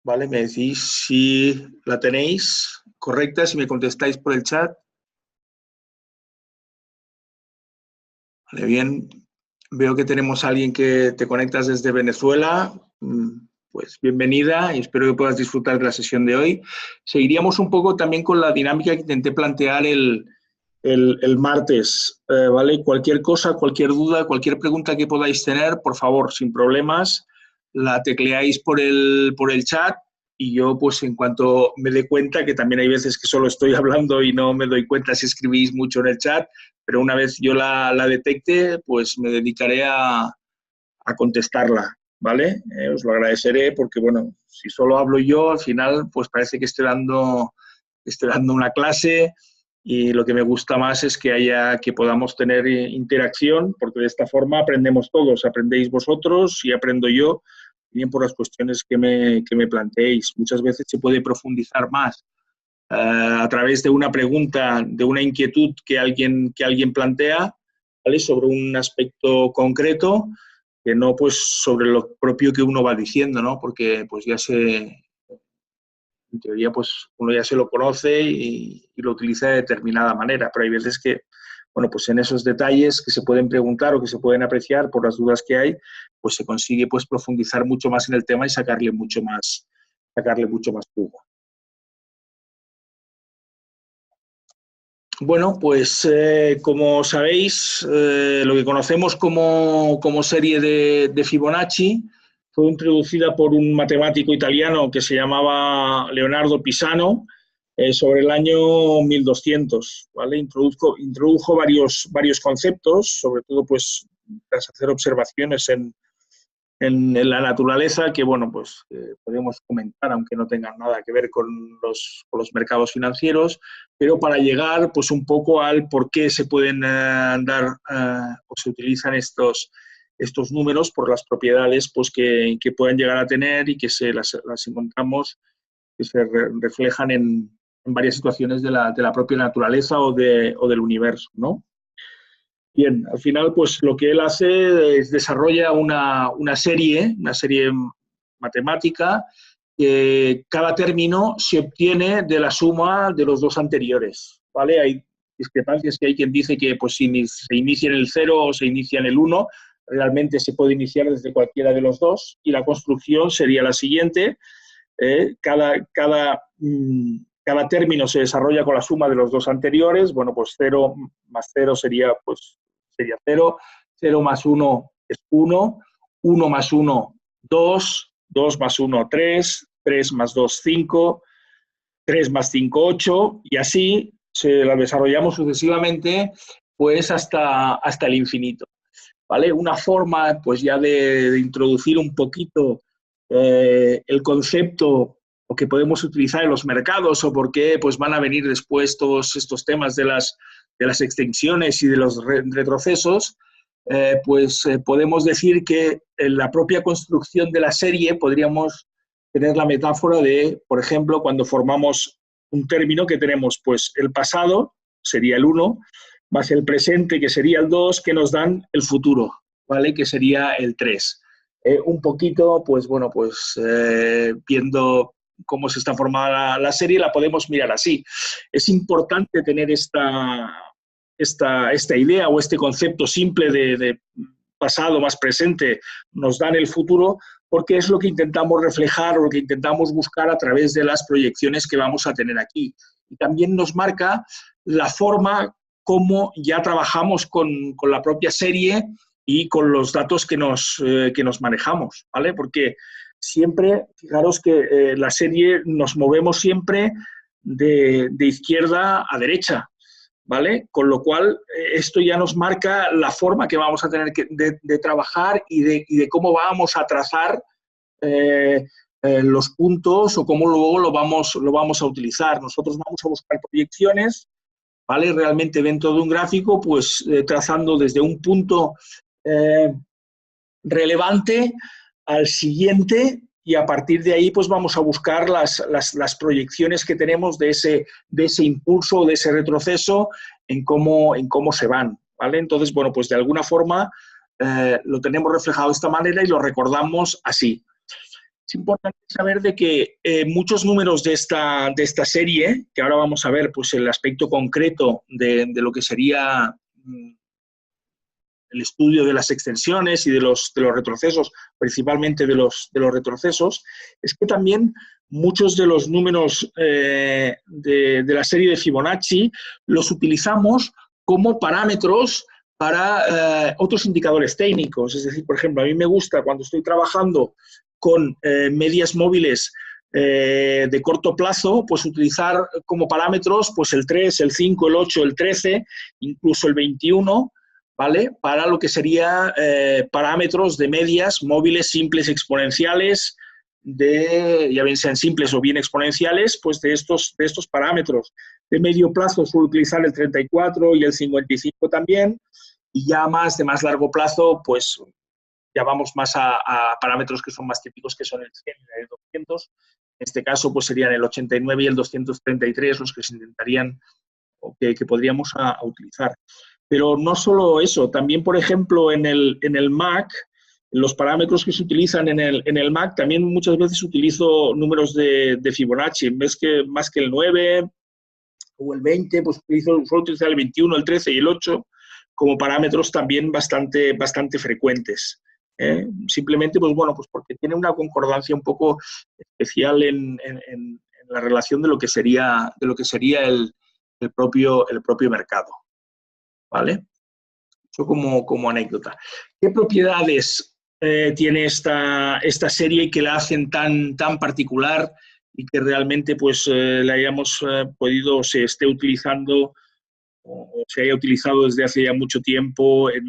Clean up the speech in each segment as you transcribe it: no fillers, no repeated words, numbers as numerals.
¿vale? Me decís si la tenéis correcta, si me contestáis por el chat. Vale, bien. Veo que tenemos a alguien que te conectas desde Venezuela. Pues bienvenida y espero que puedas disfrutar de la sesión de hoy. Seguiríamos un poco también con la dinámica que intenté plantear el martes, ¿vale? Cualquier cosa, cualquier duda, cualquier pregunta que podáis tener, por favor, sin problemas, la tecleáis por el chat y yo, pues, en cuanto me dé cuenta, que también hay veces que solo estoy hablando y no me doy cuenta si escribís mucho en el chat, pero una vez yo la detecte, pues me dedicaré a contestarla, ¿vale? Os lo agradeceré porque, bueno, si solo hablo yo, al final, pues parece que estoy dando una clase y lo que me gusta más es que podamos tener interacción, porque de esta forma aprendemos todos, aprendéis vosotros y aprendo yo, bien por las cuestiones que me planteéis. Muchas veces se puede profundizar más a través de una pregunta, de una inquietud que alguien plantea, ¿vale? Sobre un aspecto concreto, que no pues sobre lo propio que uno va diciendo, ¿no? Porque pues en teoría pues uno ya se lo conoce y lo utiliza de determinada manera, pero hay veces que, bueno, pues en esos detalles que se pueden preguntar o que se pueden apreciar por las dudas que hay, pues se consigue pues profundizar mucho más en el tema y sacarle mucho más jugo. Bueno, pues como sabéis, lo que conocemos como serie de Fibonacci fue introducida por un matemático italiano que se llamaba Leonardo Pisano sobre el año 1200, ¿vale? Introdujo varios conceptos, sobre todo pues tras hacer observaciones en la naturaleza que, bueno, pues podemos comentar, aunque no tengan nada que ver con los mercados financieros, pero para llegar pues un poco al por qué se pueden dar o se utilizan estos números por las propiedades pues que pueden llegar a tener y que las encontramos, que se reflejan en varias situaciones de la propia naturaleza o del universo, ¿no? Bien, al final, pues lo que él hace es desarrolla una serie matemática que cada término se obtiene de la suma de los dos anteriores, ¿vale? Hay discrepancias que hay quien dice que pues, si se inicia en el 0 o se inicia en el 1, realmente se puede iniciar desde cualquiera de los dos y la construcción sería la siguiente. Cada término se desarrolla con la suma de los dos anteriores. Bueno, pues 0 más 0 sería 0, 0 más 1 es 1, 1 más 1, 2, 2 más 1, 3, 3 más 2, 5, 3 más 5, 8, y así se la desarrollamos sucesivamente pues hasta el infinito, ¿vale? Una forma pues ya de introducir un poquito el concepto o que podemos utilizar en los mercados o por qué pues, van a venir después todos estos temas de las extensiones y de los retrocesos, podemos decir que en la propia construcción de la serie podríamos tener la metáfora de, por ejemplo, cuando formamos un término que tenemos pues el pasado, sería el 1, más el presente, que sería el 2, que nos dan el futuro, ¿vale? Que sería el 3. Un poquito, pues bueno, pues viendo cómo se está formada la serie, la podemos mirar así. Es importante tener esta idea o este concepto simple de pasado más presente nos dan el futuro, porque es lo que intentamos reflejar o lo que intentamos buscar a través de las proyecciones que vamos a tener aquí. Y también nos marca la forma como ya trabajamos con la propia serie y con los datos que nos manejamos, ¿vale? Porque siempre, fijaros que la serie nos movemos siempre de izquierda a derecha, ¿vale? Con lo cual, esto ya nos marca la forma que vamos a tener de trabajar y de cómo vamos a trazar los puntos o cómo luego lo vamos a utilizar. Nosotros vamos a buscar proyecciones, ¿vale? Realmente dentro de un gráfico, pues trazando desde un punto relevante al siguiente y a partir de ahí pues vamos a buscar las proyecciones que tenemos de ese impulso o de ese retroceso en cómo se van, ¿vale? Entonces, bueno, pues de alguna forma lo tenemos reflejado de esta manera y lo recordamos así. es importante saber de que muchos números de esta serie, que ahora vamos a ver pues, el aspecto concreto de lo que sería el estudio de las extensiones y de los retrocesos, principalmente de los retrocesos, es que también muchos de los números de la serie de Fibonacci los utilizamos como parámetros para otros indicadores técnicos. Es decir, por ejemplo, a mí me gusta cuando estoy trabajando con medias móviles de corto plazo, pues utilizar como parámetros pues el 3, el 5, el 8, el 13, incluso el 21, ¿vale? Para lo que sería parámetros de medias móviles simples exponenciales, ya bien sean simples o bien exponenciales, pues de estos parámetros. De medio plazo suelo utilizar el 34 y el 55 también, y ya de más largo plazo, pues ya vamos más a parámetros que son más típicos, que son el 100 y el 200. En este caso, pues serían el 89 y el 233 los que se intentarían o que podríamos utilizar. Pero no solo eso, también, por ejemplo, en el MAC, los parámetros que se utilizan en el MAC, también muchas veces utilizo números de Fibonacci. En vez más que el 9 o el 20, pues suelo utilizar el 21, el 13 y el 8 como parámetros también bastante frecuentes. Simplemente, pues bueno, pues porque tiene una concordancia un poco especial en la relación de lo que sería el propio mercado. ¿Vale? Eso como anécdota. ¿Qué propiedades tiene esta serie que la hacen tan particular y que realmente pues la hayamos podido, se esté utilizando o se haya utilizado desde hace ya mucho tiempo en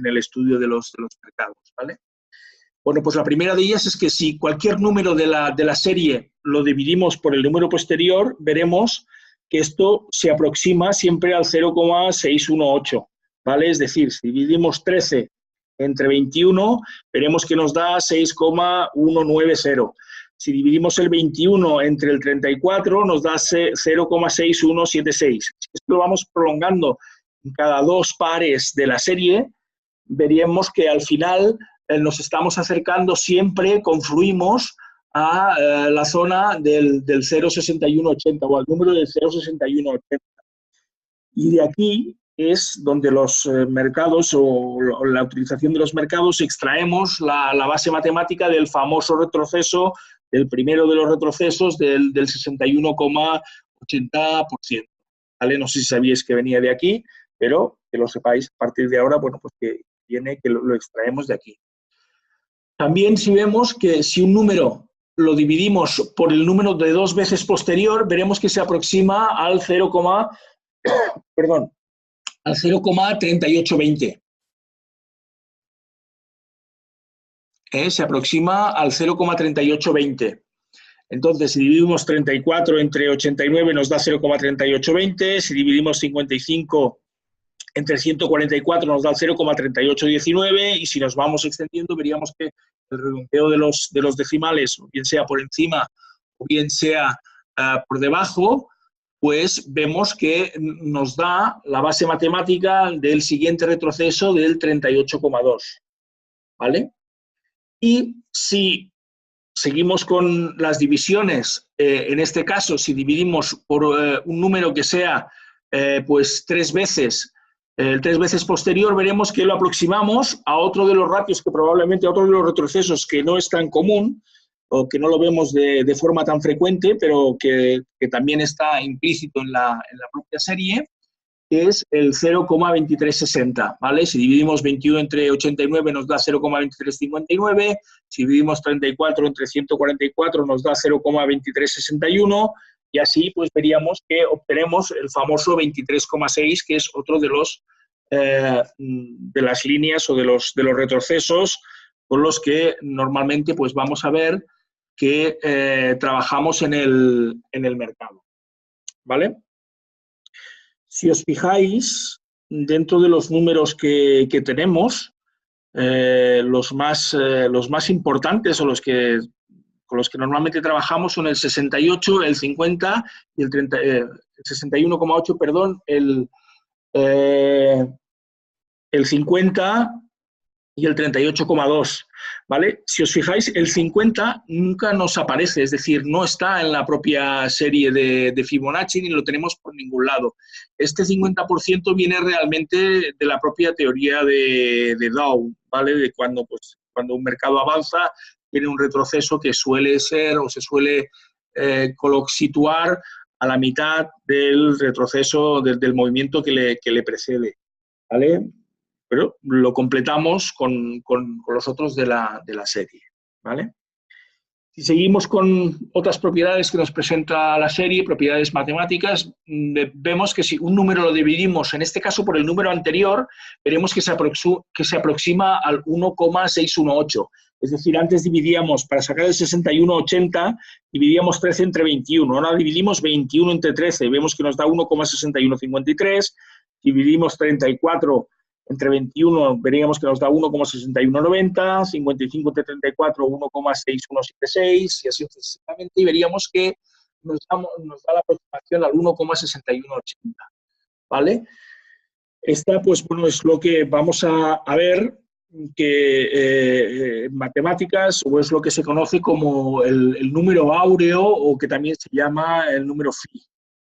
el estudio de los mercados? ¿Vale? Bueno, pues la primera de ellas es que si cualquier número de la serie lo dividimos por el número posterior, veremos que esto se aproxima siempre al 0,618, ¿vale? Es decir, si dividimos 13 entre 21, veremos que nos da 6,190. Si dividimos el 21 entre el 34, nos da 0,6176. Si esto lo vamos prolongando en cada dos pares de la serie, veríamos que al final nos estamos acercando siempre, confluimos a la zona del 0,6180 o al número del 0,6180. Y de aquí es donde los mercados o la utilización de los mercados extraemos la base matemática del famoso retroceso, del primero de los retrocesos del 61,80%. ¿Vale? No sé si sabíais que venía de aquí, pero que lo sepáis a partir de ahora, bueno, pues que viene, que lo extraemos de aquí. También si vemos que si un número lo dividimos por el número de dos veces posterior, veremos que se aproxima al 0,3820. Se aproxima al 0,3820. Entonces, si dividimos 34 entre 89 nos da 0,3820, si dividimos 55 entre 144 nos da el 0,3819 y si nos vamos extendiendo veríamos que el redondeo de los decimales, bien sea por encima o bien sea por debajo, pues vemos que nos da la base matemática del siguiente retroceso del 38,2. ¿Vale? Y si seguimos con las divisiones, en este caso, si dividimos por un número que sea pues tres veces posterior, veremos que lo aproximamos a otro de los ratios que probablemente, a otro de los retrocesos que no es tan común o que no lo vemos de forma tan frecuente, pero que también está implícito en la propia serie, que es el 0,2360, ¿vale? Si dividimos 21 entre 89 nos da 0,2359, si dividimos 34 entre 144 nos da 0,2361, y así pues veríamos que obtenemos el famoso 23,6, que es otro de las líneas o de los retrocesos con los que normalmente pues vamos a ver que trabajamos en el mercado, ¿vale? Si os fijáis, dentro de los números que tenemos, los más importantes o con los que normalmente trabajamos son el 68, el 50 y el 61,8, perdón, el 50, y el 38,2, ¿vale? Si os fijáis, el 50 nunca nos aparece, es decir, no está en la propia serie de Fibonacci ni lo tenemos por ningún lado. Este 50% viene realmente de la propia teoría de Dow, ¿vale? De cuando, pues, cuando un mercado avanza, tiene un retroceso que suele ser o se suele situar a la mitad del retroceso del movimiento que le precede, ¿vale? Pero lo completamos con los otros de la serie, ¿vale? Si seguimos con otras propiedades que nos presenta la serie, propiedades matemáticas, vemos que si un número lo dividimos, en este caso por el número anterior, veremos que se aproxima al 1,618. Es decir, antes dividíamos, para sacar el 61,80, dividíamos 13 entre 21. Ahora dividimos 21 entre 13, vemos que nos da 1,6153. Dividimos 34 entre 21 veríamos que nos da 1,6190, 55 entre 34, 1,6176 y así sucesivamente, y veríamos que nos da la aproximación al 1,6180, ¿vale? Esta, pues bueno, es lo que vamos a ver que en matemáticas, o es lo que se conoce como el número áureo, o que también se llama el número phi,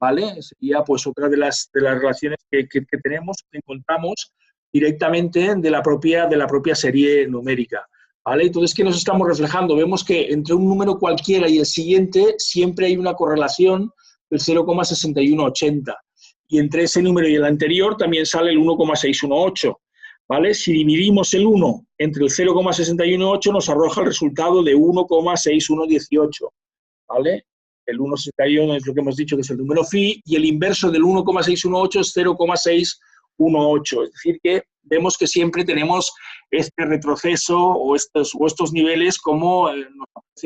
¿vale? Sería pues otra de las relaciones que tenemos, que encontramos directamente de la propia serie numérica, ¿vale? Entonces, ¿qué nos estamos reflejando? Vemos que entre un número cualquiera y el siguiente siempre hay una correlación del 0,6180, y entre ese número y el anterior también sale el 1,618, ¿vale? Si dividimos el 1 entre el 0,618 nos arroja el resultado de 1,6118, ¿vale? El 1,61 es lo que hemos dicho que es el número phi, y el inverso del 1,618 es 0,618. Es decir, que vemos que siempre tenemos este retroceso o estos niveles como,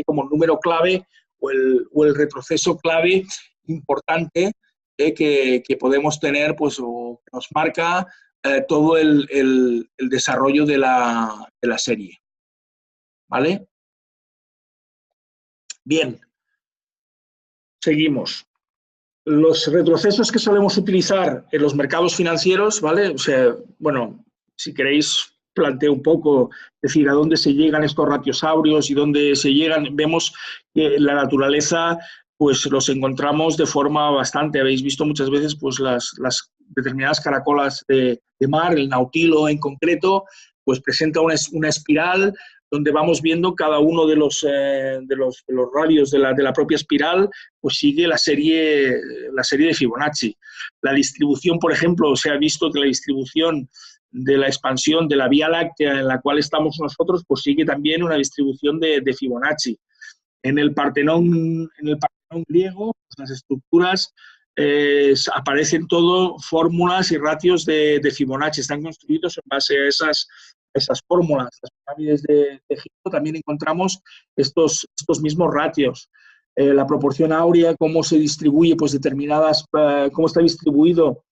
como número clave o el retroceso clave importante que podemos tener, pues, o que nos marca todo el desarrollo de la serie. ¿Vale? Bien. Seguimos. Los retrocesos que solemos utilizar en los mercados financieros, ¿vale? O sea, bueno, si queréis planteo un poco, es decir, a dónde se llegan estos ratiosaurios y dónde se llegan. Vemos que en la naturaleza pues los encontramos de forma bastante, habéis visto muchas veces pues las determinadas caracolas de mar, el nautilo en concreto, pues presenta una espiral donde vamos viendo cada uno de los radios de la propia espiral, pues sigue la serie de Fibonacci. La distribución, por ejemplo, se ha visto que la distribución de la expansión de la Vía Láctea en la cual estamos nosotros, pues sigue también una distribución de Fibonacci. En el Partenón griego, pues las estructuras aparecen todo fórmulas y ratios de Fibonacci, están construidos en base a esas fórmulas. Las pirámides de Egipto también encontramos estos mismos ratios. La proporción áurea, cómo se distribuye, pues determinadas, cómo está distribuido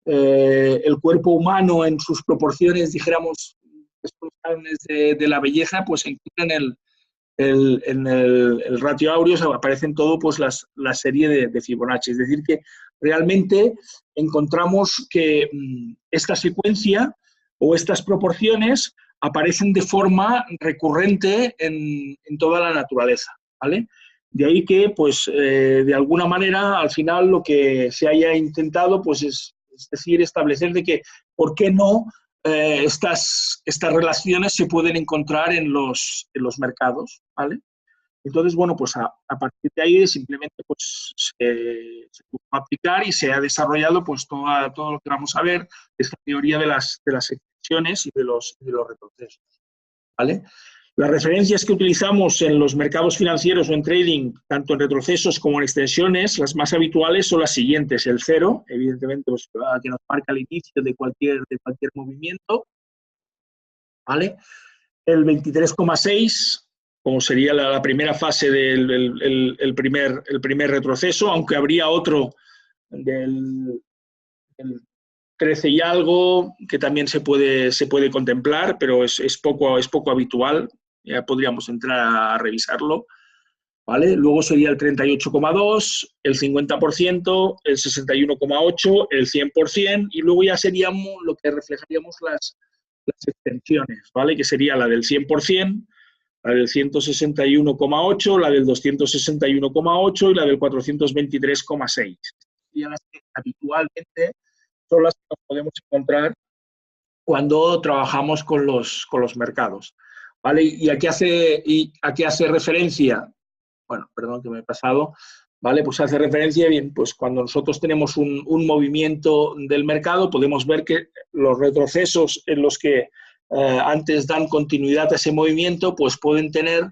el cuerpo humano en sus proporciones, dijéramos, estos cánones de la belleza, pues se encuentran en el ratio áureo, aparecen todo pues la serie de Fibonacci. Es decir, que realmente encontramos que esta secuencia o estas proporciones aparecen de forma recurrente en toda la naturaleza, ¿vale? De ahí que, pues, de alguna manera, al final lo que se haya intentado, pues, es decir, establecer de que, ¿por qué no estas relaciones se pueden encontrar en los mercados, ¿vale? Entonces, bueno, pues a partir de ahí simplemente pues, se pudo aplicar y se ha desarrollado pues todo lo que vamos a ver, esta teoría de las extensiones y de los retrocesos, ¿vale? Las referencias que utilizamos en los mercados financieros o en trading, tanto en retrocesos como en extensiones, las más habituales son las siguientes. El 0, evidentemente, pues, que nos marca el inicio de cualquier movimiento, ¿vale? El 23,6, como sería la primera fase del primer retroceso, aunque habría otro del 13 y algo, que también se puede contemplar, pero es poco habitual, ya podríamos entrar a revisarlo, ¿vale? Luego sería el 38,2, el 50%, el 61,8, el 100%, y luego ya seríamos lo que reflejaríamos las extensiones, ¿vale? Que sería la del 100%, la del 161,8, la del 261,8 y la del 423,6. Y las que habitualmente son las que nos podemos encontrar cuando trabajamos con los mercados, ¿vale? ¿Y a qué hace referencia? Bueno, perdón que me he pasado, ¿vale? Pues hace referencia, bien, pues cuando nosotros tenemos un movimiento del mercado, podemos ver que los retrocesos en los que antes dan continuidad a ese movimiento, pues pueden tener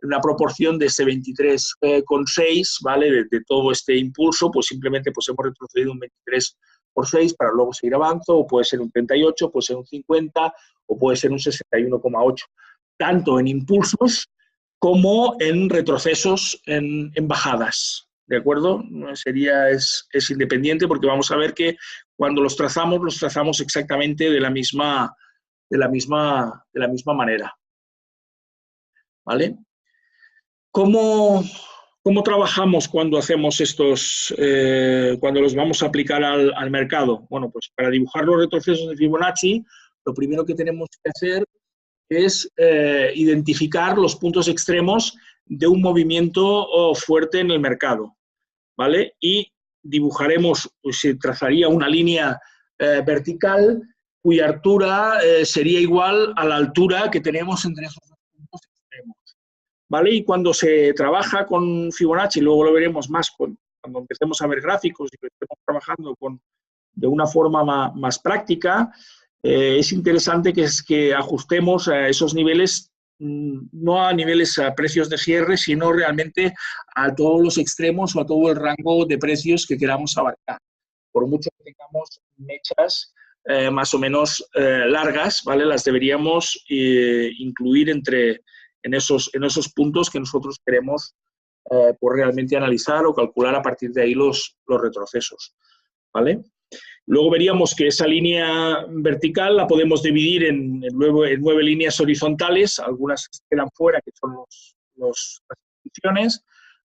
una proporción de ese 23,6, ¿vale? De todo este impulso, pues simplemente pues hemos retrocedido un 23,6 para luego seguir avanzando, o puede ser un 38, puede ser un 50, o puede ser un 61,8. Tanto en impulsos como en retrocesos en bajadas, ¿de acuerdo? Es independiente porque vamos a ver que cuando los trazamos exactamente de la misma manera, ¿vale? ¿Cómo trabajamos cuando hacemos cuando los vamos a aplicar al mercado? Bueno, pues para dibujar los retrocesos de Fibonacci, lo primero que tenemos que hacer es identificar los puntos extremos de un movimiento fuerte en el mercado, ¿vale? Y dibujaremos, pues, se trazaría una línea vertical cuya altura sería igual a la altura que tenemos entre esos dos puntos extremos, ¿vale? Y cuando se trabaja con Fibonacci, luego lo veremos más cuando empecemos a ver gráficos y que estemos trabajando de una forma más práctica, es interesante que ajustemos a esos niveles, no a niveles a precios de cierre, sino realmente a todos los extremos o a todo el rango de precios que queramos abarcar. Por mucho que tengamos mechas más o menos largas, ¿vale? Las deberíamos incluir en esos puntos que nosotros queremos pues realmente analizar o calcular a partir de ahí los retrocesos, ¿vale? Luego veríamos que esa línea vertical la podemos dividir en 9 líneas horizontales, algunas quedan fuera, que son las funciones,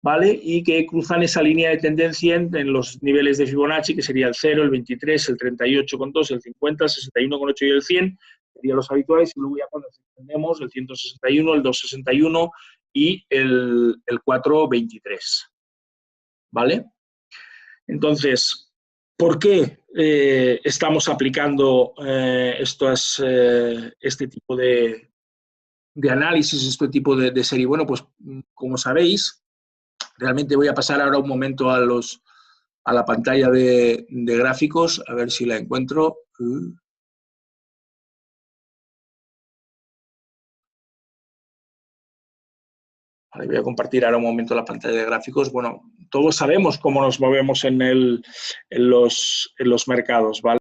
¿vale? Y que cruzan esa línea de tendencia en los niveles de Fibonacci, que sería el 0, el 23, el 38,2, el 50, el 61,8 y el 100, serían los habituales, y luego ya cuando entendemos el 161, el 261 y el 423, ¿vale? Entonces, ¿por qué estamos aplicando este tipo de análisis, este tipo de serie? Bueno, pues como sabéis, realmente voy a pasar ahora un momento a la pantalla de gráficos, a ver si la encuentro. Vale, voy a compartir ahora un momento la pantalla de gráficos. Bueno, todos sabemos cómo nos movemos en los mercados, ¿vale?